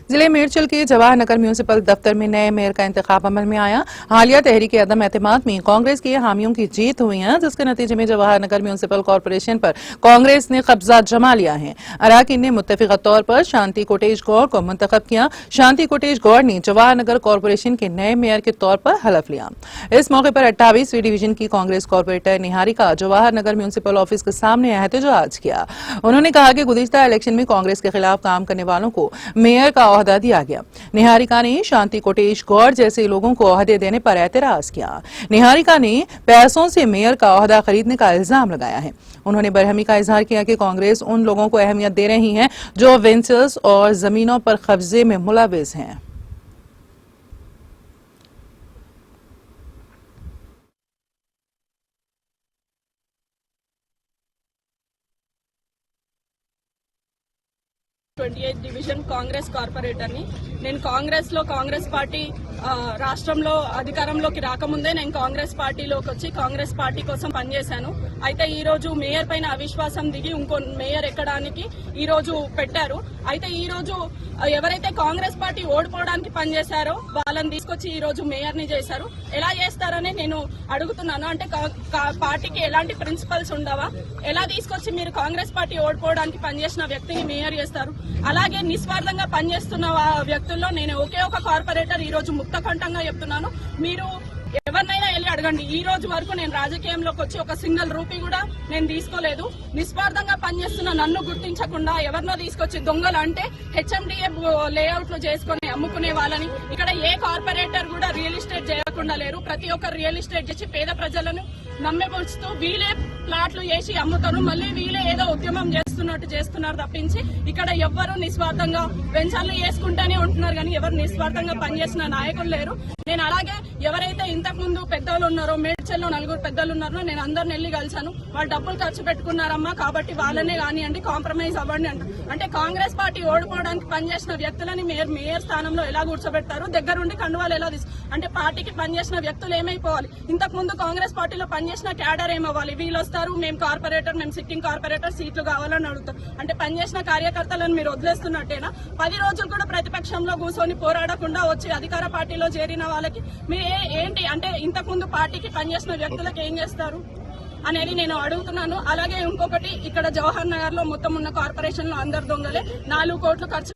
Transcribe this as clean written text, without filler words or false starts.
जिले मेरचल के जवाहर नगर म्यूनिसिपल दफ्तर में नए मेयर का इंतखाब अमल में आया। हालिया तहरीक अदम एतमाद में कांग्रेस के हामियों की जीत हुई है, जिसके नतीजे में जवाहर नगर म्यूनिसिपल कॉरपोरेशन पर कांग्रेस ने कब्जा जमा लिया है। अराकीन ने मुत्तफिका तौर पर शांति कोटेश गौड़ को मुंतखब किया। शांति कोटेश गौड़ ने जवाहर नगर कॉरपोरेशन के नए मेयर के तौर पर हलफ लिया। इस मौके पर 28वीं डिवीजन की Congress corporator Niharika Jawahar Nagar municipal office के सामने एहतजाज किया। उन्होंने कहा कि गुज़िश्ता इलेक्शन में कांग्रेस के खिलाफ काम करने वालों को मेयर का ओहदा दिया गया। निहारिका ने शांति कोटेश गौड़ जैसे लोगों को ओहदे देने पर एतराज किया। निहारिका ने पैसों से मेयर का ओहदा खरीदने का इल्जाम लगाया है। उन्होंने बरहमी का इजहार किया कि कांग्रेस उन लोगों को अहमियत दे रही है जो वेंचर्स और जमीनों पर कब्जे में मुलविस हैं। డివిజన్ కాంగ్రెస్ కార్పొరేటర్ ని నేను కాంగ్రెస్ పార్టీ రాష్ట్రంలో అధికారంలోకి రాకముందే నేను కాంగ్రెస్ పార్టీలోకి వచ్చి కాంగ్రెస్ పార్టీ కోసం పనిచేశాను. అయితే ఈ రోజు మేయర్ పైన అవిశ్వాసం దిగి ఇంకో మేయర్ ఎక్కడానికి ఈ రోజు పెట్టారు. అయితే ఈ రోజు ఎవరైతే కాంగ్రెస్ పార్టీ ఓడిపోవడానికి పనిచేశారో వాళ్ళని తీసుకొచ్చి ఈ రోజు మేయర్ ని చేశారు. ఎలా చేస్తారని నేను అడుగుతున్నాను. అంటే పార్టీకి ఎలాంటి ప్రిన్సిపల్స్ ఉండవా? ఎలా తీసుకొచ్చి మీరు కాంగ్రెస్ పార్టీ ఓడిపోవడానికి పనిచేసిన వ్యక్తిని మేయర్ చేస్తారు? అలాగే నిస్వార్థంగా పనిచేస్తున్న వ్యక్తుల్లో నేను ఒకే ఒక కార్పొరేటర్ ఈ రోజు ముక్తకంఠంగా చెప్తున్నాను. మీరు ఎవరినైనా వెళ్ళి అడగండి. ఈ రోజు వరకు నేను రాజకీయంలోకి వచ్చి ఒక సింగిల్ రూపీ కూడా నేను తీసుకోలేదు. నిస్వార్థంగా పనిచేస్తున్న నన్ను గుర్తించకుండా ఎవరినో తీసుకొచ్చి దొంగలు అంటే హెచ్ఎండిఏ లేఅవుట్లు చేసుకుని అమ్ముకునే వాళ్ళని ఇక్కడ ఏ కార్పొరేటర్ కూడా రియల్ ఎస్టేట్ చేయకుండా లేరు. ప్రతి ఒక్కరు రియల్ ఎస్టేట్ చేసి పేద ప్రజలను నమ్మెపుచ్చుతూ వీలే ప్లాట్లు చేసి అమ్ముతారు. మళ్ళీ వీలే ఏదో ఉద్యమం చేస్తున్నట్టు చేస్తున్నారు తప్పించి ఇక్కడ ఎవ్వరూ నిస్వార్థంగా వెంచర్లు చేసుకుంటూనే ఉంటున్నారు కానీ ఎవరు నిస్వార్థంగా పనిచేసిన నాయకులు లేరు. నేను అలాగే ఎవరైతే ఇంతకు ముందు పెద్దలు ఉన్నారో మేడ్చల్లో 4 పెద్దలు ఉన్నారో నేను అందరిని వెళ్ళి కలిసాను. వాళ్ళు డబ్బులు ఖర్చు పెట్టుకున్నారమ్మా కాబట్టి వాళ్ళనే కానివ్వండి కాంప్రమైజ్ అవ్వండి అంటే కాంగ్రెస్ పార్టీ ఓడిపోవడానికి పనిచేసిన వ్యక్తులని మేయర్ స్థానంలో ఎలా కూర్చోబెడతారు? దగ్గరుండి కండువాలు ఎలా అంటే పార్టీకి పనిచేసిన వ్యక్తులు ఏమైపోవాలి? ఇంతకు ముందు కాంగ్రెస్ పార్టీలో పనిచేసిన క్యాడర్ ఏమవ్వాలి? వీళ్ళు వస్తారు మేము కార్పొరేటర్ మేము సిట్టింగ్ కార్పొరేటర్ సీట్లు కావాలని అడుగుతాం. అంటే పనిచేసిన కార్యకర్తలను మీరు వదిలేస్తున్నట్టేనా? 10 రోజులు కూడా ప్రతిపక్షంలో కూర్చొని పోరాడకుండా వచ్చి అధికార పార్టీలో చేరిన వాళ్ళకి మీరు ఏంటి అంటే ఇంతకు ముందు పార్టీకి పనిచేసిన వ్యక్తులకు ఏం చేస్తారు అనేది నేను అడుగుతున్నాను. అలాగే ఇంకొకటి ఇక్కడ జవహర్ నగర్ లో మొత్తం ఉన్న కార్పొరేషన్ లో అందరు దొంగలే. 4 కోట్లు ఖర్చు